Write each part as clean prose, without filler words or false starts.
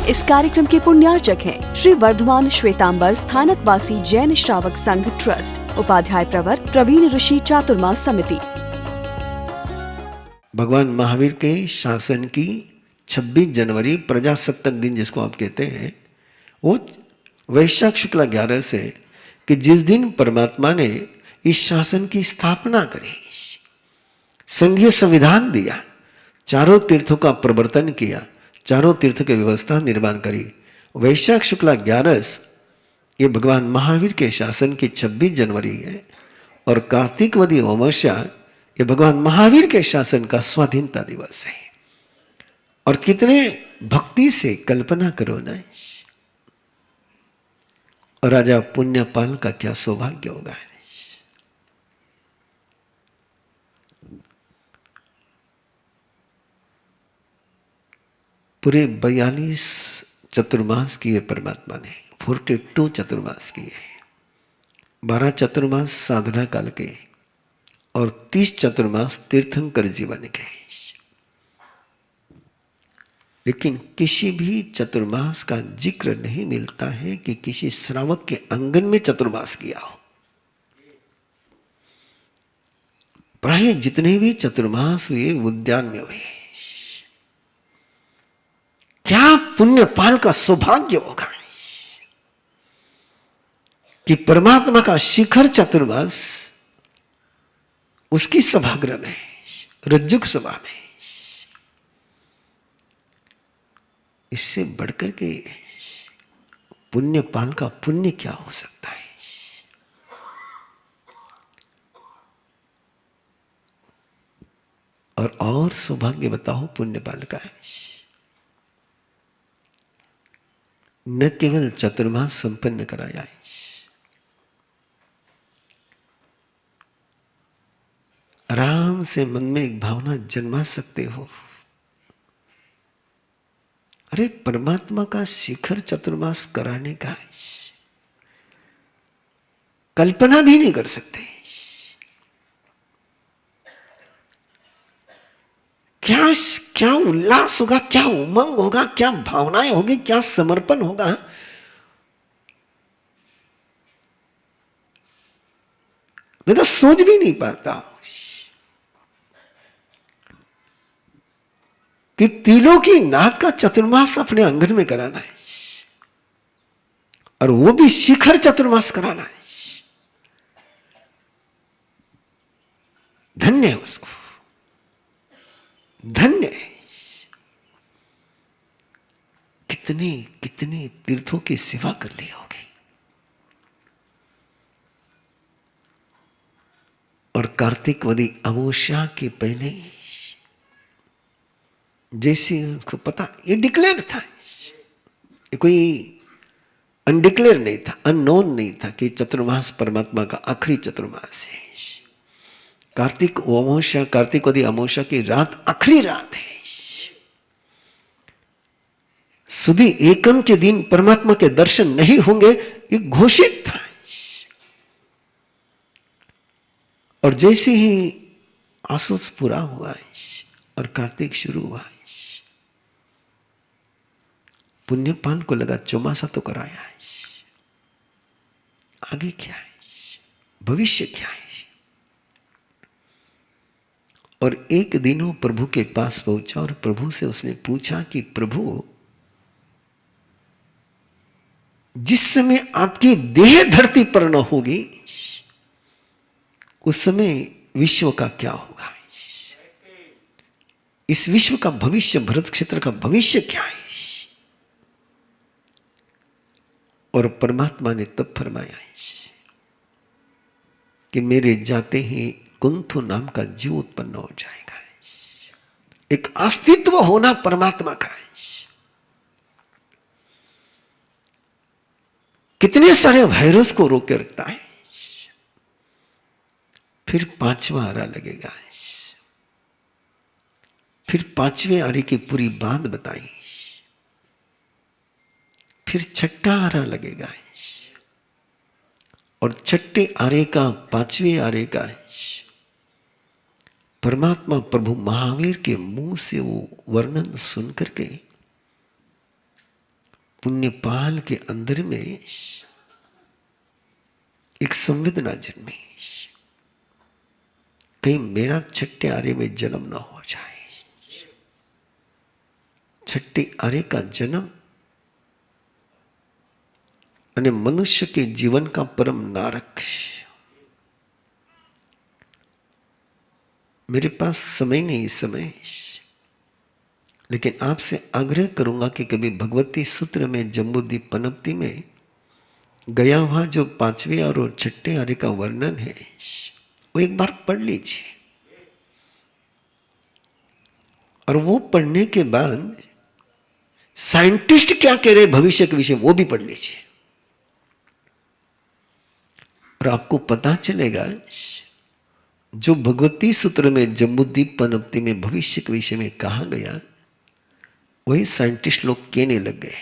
इस कार्यक्रम के पुण्यार्चक हैं श्री वर्धमान श्वेतांबर स्थानकवासी जैन श्रावक संघ ट्रस्ट, उपाध्याय प्रवर प्रवीण ऋषि चातुर्मास समिति। भगवान महावीर के शासन की 26 जनवरी प्रजासत्ताक दिन जिसको आप कहते हैं, वो वैशाख शुक्ला 11 से कि जिस दिन परमात्मा ने इस शासन की स्थापना करी, संघीय संविधान दिया, चारों तीर्थों का प्रवर्तन किया, चारों तीर्थ की व्यवस्था निर्माण करी, वैशाख शुक्ला 11 ये भगवान महावीर के शासन की 26 जनवरी है। और कार्तिक वदी अमावस्या ये भगवान महावीर के शासन का स्वाधीनता दिवस है। और कितने भक्ति से कल्पना करो ना, राजा पुण्यपाल का क्या सौभाग्य होगा। पूरे 42 चतुर्मास किए परमात्मा ने, 42 चतुर्मास किए, 12 चतुर्मास साधना काल के और 30 चतुर्मास तीर्थंकर जीवन के। लेकिन किसी भी चतुर्मास का जिक्र नहीं मिलता है कि किसी श्रावक के आंगन में चतुर्मास किया हो। प्राय जितने भी चतुर्मास हुए उद्यान में हुए। क्या पुण्यपाल का सौभाग्य होगा कि परमात्मा का शिखर चतुर्मास उसकी सभागृह में, रज्जुक सभा में। इससे बढ़कर के पुण्यपाल का पुण्य क्या हो सकता है। और सौभाग्य बताओ पुण्यपाल का है। न केवल चतुर्मास संपन्न कराया है, आराम से मन में एक भावना जन्मा सकते हो, अरे परमात्मा का शिखर चतुर्मास कराने का है। कल्पना भी नहीं कर सकते। क्या उल्लास होगा, क्या उमंग होगा, क्या भावनाएं होगी, क्या समर्पण होगा। मैं तो सोच भी नहीं पाता कि त्रिलोकी नाथ का चतुर्मास अपने आंगन में कराना है, और वो भी शिखर चतुर्मास कराना है। धन्य है उसको, धन्य है। कितने कितने तीर्थों की सेवा कर ली होगी। और कार्तिक वदी अमावस्या के पहले जैसे उसको पता, ये डिक्लेयर था, ये कोई अनडिक्लेयर नहीं था, अननोन नहीं था कि चतुर्मास परमात्मा का आखिरी चतुर्मास है। कार्तिक अमावस्या, कार्तिक वदी अमावस्या की रात आखिरी रात है। सुधी एकम के दिन परमात्मा के दर्शन नहीं होंगे, ये घोषित था। और जैसे ही आसुस पूरा हुआ और कार्तिक शुरू हुआ, पुण्यपाल को लगा चौमासा तो कराया है, आगे क्या है, भविष्य क्या है। और एक दिन वो प्रभु के पास पहुंचा और प्रभु से उसने पूछा कि प्रभु, जिस समय आपकी देह धरती पर न होगी, उस समय विश्व का क्या होगा। इस विश्व का भविष्य, भरत क्षेत्र का भविष्य क्या है। और परमात्मा ने तब फरमाया कि मेरे जाते ही कुंथु नाम का जीव उत्पन्न हो जाएगा। एक अस्तित्व होना परमात्मा का है। कितने सारे वायरस को रोक के रखता है। फिर 5वां आरा लगेगा, फिर 5वें आरे की पूरी बात बताई, फिर 6ठा आरा लगेगा, और 6ठे आरे का 5वें आरे का परमात्मा प्रभु महावीर के मुंह से वो वर्णन सुन करके पुण्यपाल के अंदर में एक संवेदना जन्मी, कहीं मेरा छठे आरे में जन्म न हो जाए। छठे आरे का जन्म અને मनुष्य के जीवन का परम नारक। मेरे पास समय नहीं इस समय, लेकिन आपसे आग्रह करूंगा कि कभी भगवती सूत्र में जम्बूद्वीप पनपति में गया हुआ जो 5वें और 6ठे आर्य का वर्णन है वो एक बार पढ़ लीजिए, और वो पढ़ने के बाद साइंटिस्ट क्या कह रहे भविष्य के विषय वो भी पढ़ लीजिए, और आपको पता चलेगा जो भगवती सूत्र में जम्बूद्वीप पनपति में भविष्य के विषय में कहा गया वही साइंटिस्ट लोग कहने लग गए।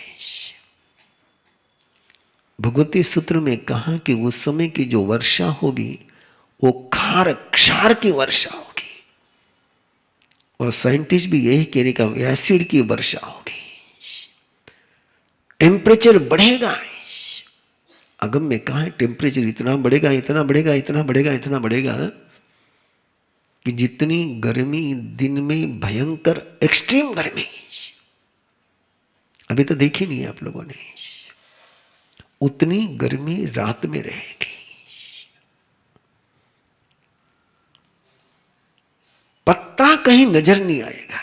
भगवती सूत्र में कहा कि उस समय की जो वर्षा होगी वो क्षार की वर्षा होगी, और साइंटिस्ट भी यही कह रहे कि एसिड की वर्षा होगी, टेम्परेचर बढ़ेगा। अगम में कहा है टेम्परेचर इतना बढ़ेगा, इतना बढ़ेगा, इतना बढ़ेगा, इतना बढ़ेगा कि जितनी गर्मी दिन में भयंकर एक्सट्रीम गर्मी अभी तो देखी नहीं है आप लोगों ने, उतनी गर्मी रात में रहेगी। पत्ता कहीं नजर नहीं आएगा,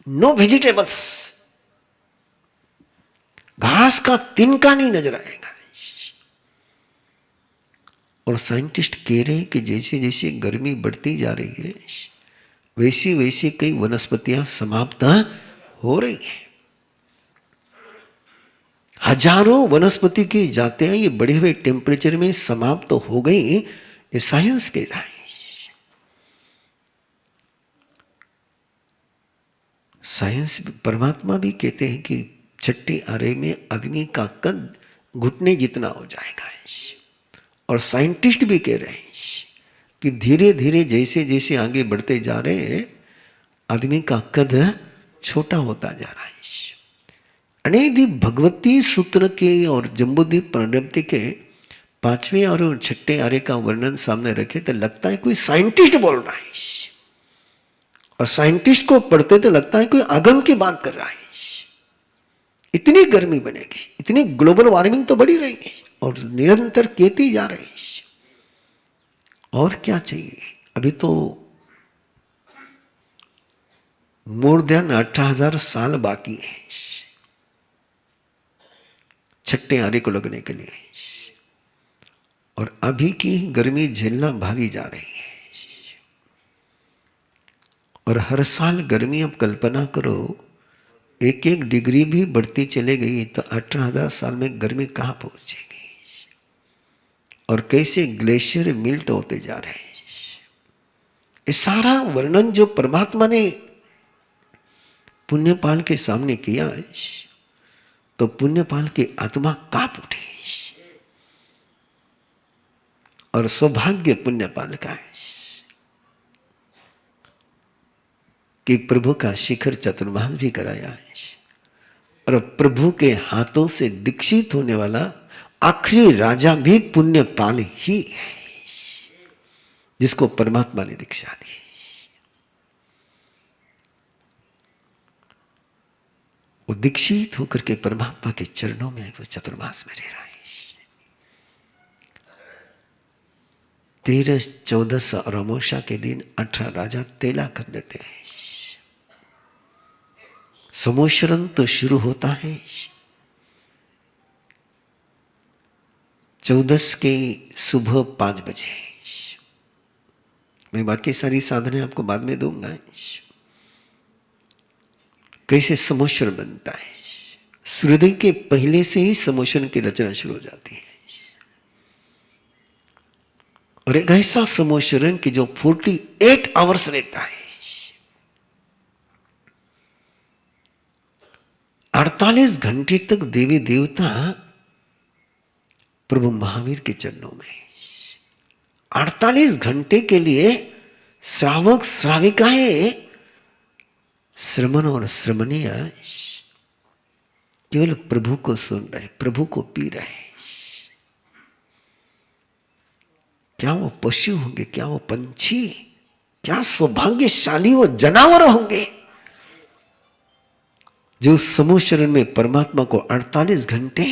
नो वेजिटेबल्स, घास का तिनका नहीं नजर आएगा। और साइंटिस्ट कह रहे हैं कि जैसे जैसे गर्मी बढ़ती जा रही है वैसी वैसी कई वनस्पतियां समाप्त हो रही हैं। हजारों वनस्पति की जातियां ये बढ़े हुए टेम्परेचर में समाप्त तो हो गई, ये साइंस कह रहा है। साइंस परमात्मा भी कहते हैं कि छठी आरे में आदमी का कद घुटने जितना हो जाएगा, और साइंटिस्ट भी कह रहे हैं कि धीरे धीरे जैसे जैसे आगे बढ़ते जा रहे हैं आदमी का कद छोटा होता जा रहा है। यदि भगवती सूत्र के और जम्बूद्वीप पनपति के 5वें और 6ठे आर्य का वर्णन सामने रखे तो लगता है कोई साइंटिस्ट बोल रहा है, और साइंटिस्ट को पढ़ते तो लगता है कोई आगम की बात कर रहा है। इतनी गर्मी बनेगी, इतनी ग्लोबल वार्मिंग तो बढ़ी रही है और निरंतर कहती जा रही है, और क्या चाहिए। अभी तो मोर देन 18,000 साल बाकी है छठे आर्य को लगने के लिए, और अभी की गर्मी झेलना भारी जा रही है। और हर साल गर्मी, अब कल्पना करो 1-1 डिग्री भी बढ़ती चले गई तो 18,000 साल में गर्मी कहाँ पहुंचेगी, और कैसे ग्लेशियर मिल्ट होते जा रहे हैं। ये सारा वर्णन जो परमात्मा ने पुण्यपाल के सामने किया तो पुण्यपाल की आत्मा कांप उठी, और सौभाग्य पुण्यपाल का है कि प्रभु का शिखर चतुर्मास भी कराया है, और प्रभु के हाथों से दीक्षित होने वाला आखिरी राजा भी पुण्यपाल ही है जिसको परमात्मा ने दीक्षा दी। वो दीक्षित होकर के परमात्मा के चरणों में वो चतुर्मास में रह रहा है। 13-14 और अमावस्या के दिन 18 राजा तेला कर लेते हैं। समोशरण तो शुरू होता है 14 के सुबह 5 बजे। मैं बाकी सारी साधनें आपको बाद में दूंगा। कैसे समोशरण बनता है, सूर्योदय के पहले से ही समोशरण की रचना शुरू हो जाती है, और एक ऐसा समोशरण कि जो 48 आवर्स रहता है। 48 घंटे तक देवी देवता प्रभु महावीर के चरणों में, 48 घंटे के लिए श्रावक श्राविकाएं श्रमण और श्रमणीय केवल प्रभु को सुन रहे, प्रभु को पी रहे। क्या वो पशु होंगे, क्या वो पंछी, क्या सौभाग्यशाली वो जानवर होंगे जो समूह शरण में परमात्मा को 48 घंटे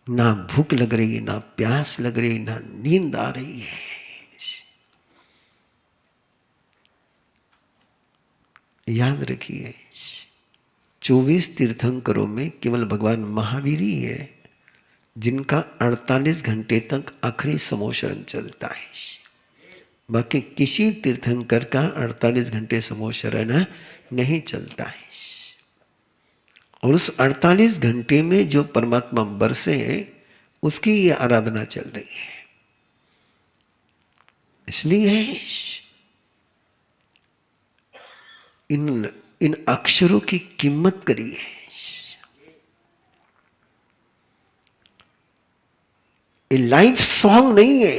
ना भूख लग रही, ना प्यास लग रही, ना नींद आ रही है। याद रखिए, 24 तीर्थंकरों में केवल भगवान महावीर ही है जिनका 48 घंटे तक आखिरी समूह शरण चलता है। बाकी किसी तीर्थंकर का 48 घंटे समूह शरण नहीं चलता है। और उस 48 घंटे में जो परमात्मा बरसे उसकी ये आराधना चल रही है। इसलिए इन अक्षरों की कीमत करिए। ये लाइफ सॉन्ग नहीं है,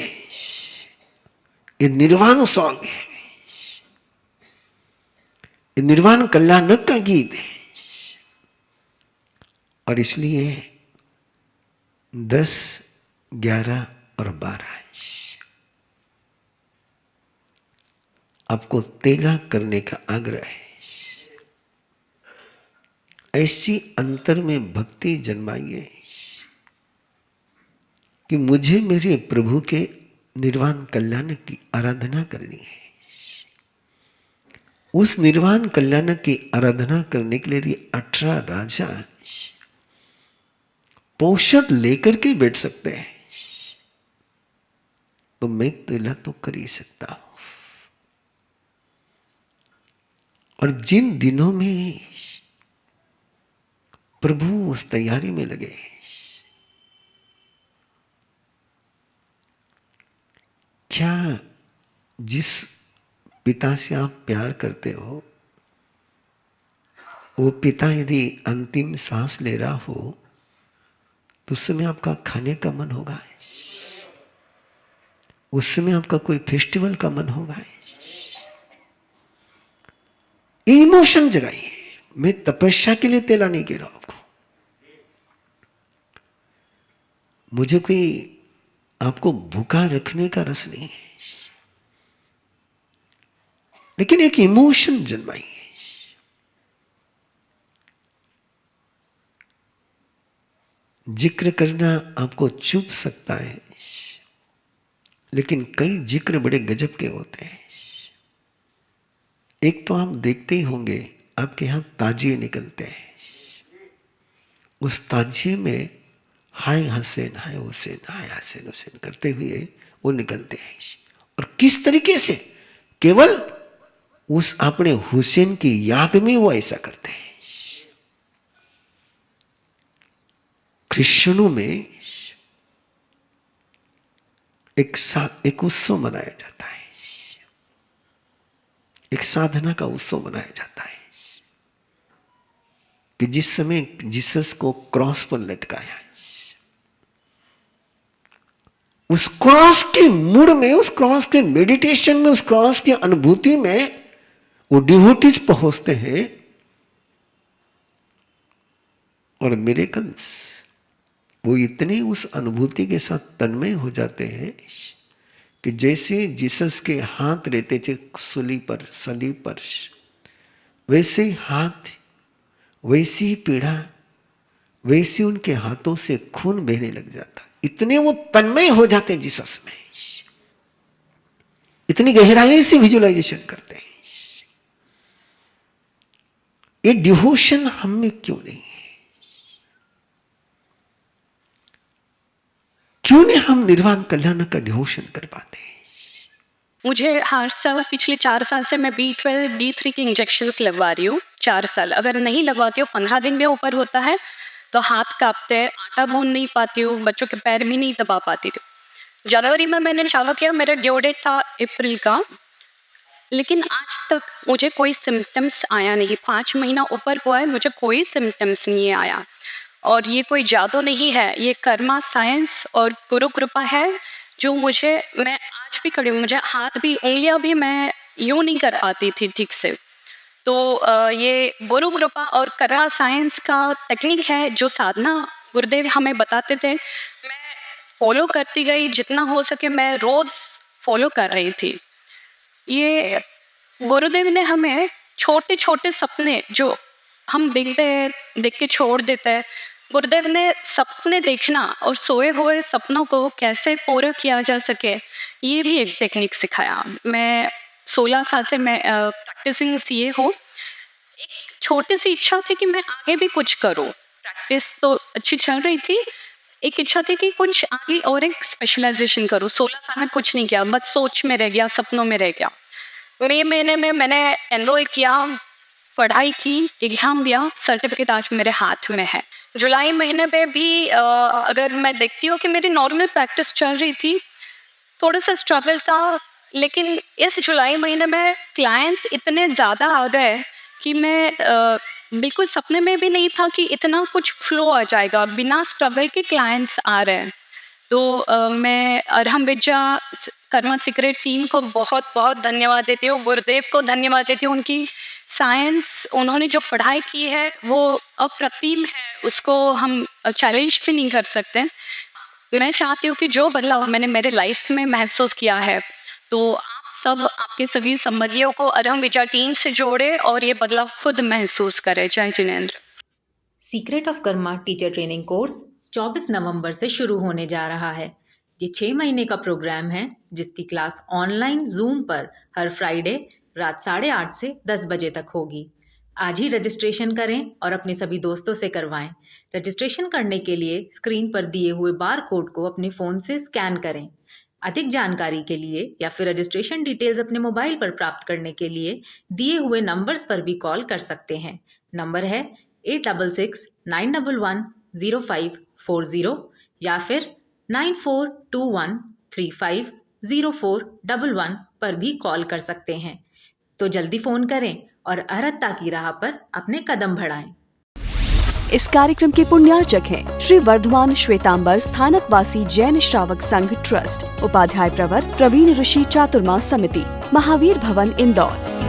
ये निर्वाण सॉन्ग है, ये निर्वाण कल्याणक का गीत है। और इसलिए 10, 11 और 12 आपको तेला करने का आग्रह है। ऐसी अंतर में भक्ति जन्माइए कि मुझे मेरे प्रभु के निर्वाण कल्याण की आराधना करनी है। उस निर्वाण कल्याण की आराधना करने के लिए 18 राजा पोषक लेकर के बैठ सकते हैं, तो मैं तेला तो कर ही सकता हूं। और जिन दिनों में प्रभु उस तैयारी में लगे, क्या जिस पिता से आप प्यार करते हो वो पिता यदि अंतिम सांस ले रहा हो तो उस समय आपका खाने का मन होगा, उस समय आपका कोई फेस्टिवल का मन होगा। इमोशन जगाइए। मैं तपस्या के लिए तेला नहीं कह रहा आपको, मुझे कोई आपको भूखा रखने का रस नहीं है, लेकिन एक इमोशन जन्माइए। जिक्र करना आपको चुभ सकता है, लेकिन कई जिक्र बड़े गजब के होते हैं। एक तो आप देखते ही होंगे आपके यहां ताजिए निकलते हैं, उस ताजिए में हाय हसैन, हाय हुसैन, हाय हसैन हुसैन करते हुए वो निकलते हैं। और किस तरीके से, केवल उस अपने हुसैन की याद में वो ऐसा करते हैं। क्रिश्चियनों में एक उत्सव मनाया जाता है, एक साधना का उत्सव मनाया जाता है कि जिस समय जीसस को क्रॉस पर लटकाया, उस क्रॉस के मूड में, उस क्रॉस के मेडिटेशन में, उस क्रॉस की अनुभूति में वो डिवोटीज पहुंचते हैं और मिरेकल्स, वो इतने उस अनुभूति के साथ तन्मय हो जाते हैं कि जैसे जीसस के हाथ रहते थे सलीब पर, वैसे ही हाथ, वैसी ही पीड़ा, वैसे उनके हाथों से खून बहने लग जाता। इतने वो तन्मय हो जाते हैं जीसस में, इतनी गहराई से विजुअलाइजेशन करते हैं। ये डिवोशन हम में क्यों नहीं है? क्यों नहीं हम निर्वाण कल्याण का डिवोशन कर पाते हैं? मुझे हर साल पिछले 4 साल से मैं B12 D3 के इंजेक्शन्स लगवा रही हूँ। 4 साल अगर नहीं लगवाती हूँ, 15 दिन में ऊपर होता है तो हाथ कांपते हैं, आटा भून नहीं पाती हूँ, बच्चों के पैर भी नहीं दबा पाती थी। जनवरी में मैंने चालू किया, मेरा ड्यू डेट था अप्रैल का, लेकिन आज तक मुझे कोई सिम्टम्स आया नहीं। 5 महीना ऊपर हुआ है, मुझे कोई सिम्टम्स नहीं आया। और ये कोई जादू नहीं है, ये कर्मा साइंस और गुरु कृपा है जो मैं आज भी खड़ी हूँ। मुझे हाथ भी, उंगलियां भी मैं यूं नहीं कर पाती थी ठीक से। तो ये गुरु कृपा और करा साइंस का टेक्निक है जो साधना गुरुदेव हमें बताते थे, मैं फॉलो करती गई, जितना हो सके मैं रोज़ फॉलो कर रही थी। ये गुरुदेव ने हमें छोटे-छोटे सपने जो हम देखते हैं, देख के छोड़ देते हैं, गुरुदेव ने सपने देखना और सोए हुए सपनों को कैसे पूरा किया जा सके, ये भी एक टेक्निक सिखाया। मैं 16 साल से मैं प्रैक्टिसिंग सीए हूँ। एक छोटी-सी इच्छा थी कि मैं आगे भी कुछ करूँ। प्रैक्टिस तो अच्छी चल रही थी, एक इच्छा थी कि कुछ आगे और एक स्पेशलाइज़ेशन करूँ। 16 साल में कुछ नहीं किया, बस सोच में रह गया, सपनों में रह गया। मई महीने में मैंने एनरोल किया, पढ़ाई की, एग्ज़ाम दिया, सर्टिफ़िकेट आज मेरे हाथ में है। जुलाई महीने में भी अगर मैं देखती हूँ कि मेरी नॉर्मल प्रैक्टिस चल रही थी, थोड़ा-सा स्ट्रगल था, लेकिन इस जुलाई महीने में क्लाइंट्स इतने ज़्यादा आ गए कि मैं बिल्कुल सपने में भी नहीं था कि इतना कुछ फ्लो आ जाएगा, बिना स्ट्रगल के क्लाइंट्स आ रहे हैं। तो मैं अरहम विद्या कर्मा सीक्रेट टीम को बहुत-बहुत धन्यवाद देती हूँ, गुरुदेव को धन्यवाद देती हूँ। उनकी साइंस उन्होंने जो पढ़ाई की है वो अप्रतिम है, उसको हम चैलेंज भी नहीं कर सकते। मैं चाहती हूँ कि जो बदलाव मैंने मेरे लाइफ में महसूस किया है, तो आप सब आपके सभी संबंधियों को अरहम विद्या टीम से जोड़े और ये बदलाव खुद महसूस करें। जय Jinendra. Secret of Karma teacher training course 24 नवंबर से शुरू होने जा रहा है। ये 6 महीने का प्रोग्राम है जिसकी क्लास ऑनलाइन जूम पर हर फ्राइडे रात 8:30 से 10 बजे तक होगी। आज ही रजिस्ट्रेशन करें और अपने सभी दोस्तों से करवाएं। रजिस्ट्रेशन करने के लिए स्क्रीन पर दिए हुए बार कोड को अपने फ़ोन से स्कैन करें। अधिक जानकारी के लिए या फिर रजिस्ट्रेशन डिटेल्स अपने मोबाइल पर प्राप्त करने के लिए दिए हुए नंबर्स पर भी कॉल कर सकते हैं। नंबर है 8669110540 या फिर 9421350411 पर भी कॉल कर सकते हैं। तो जल्दी फ़ोन करें और अर्हता की राह पर अपने कदम बढ़ाएं। इस कार्यक्रम के पुण्यार्चक हैं श्री वर्धमान श्वेतांबर स्थानकवासी जैन श्रावक संघ ट्रस्ट, उपाध्याय प्रवर प्रवीण ऋषि चातुर्मास समिति, महावीर भवन इंदौर।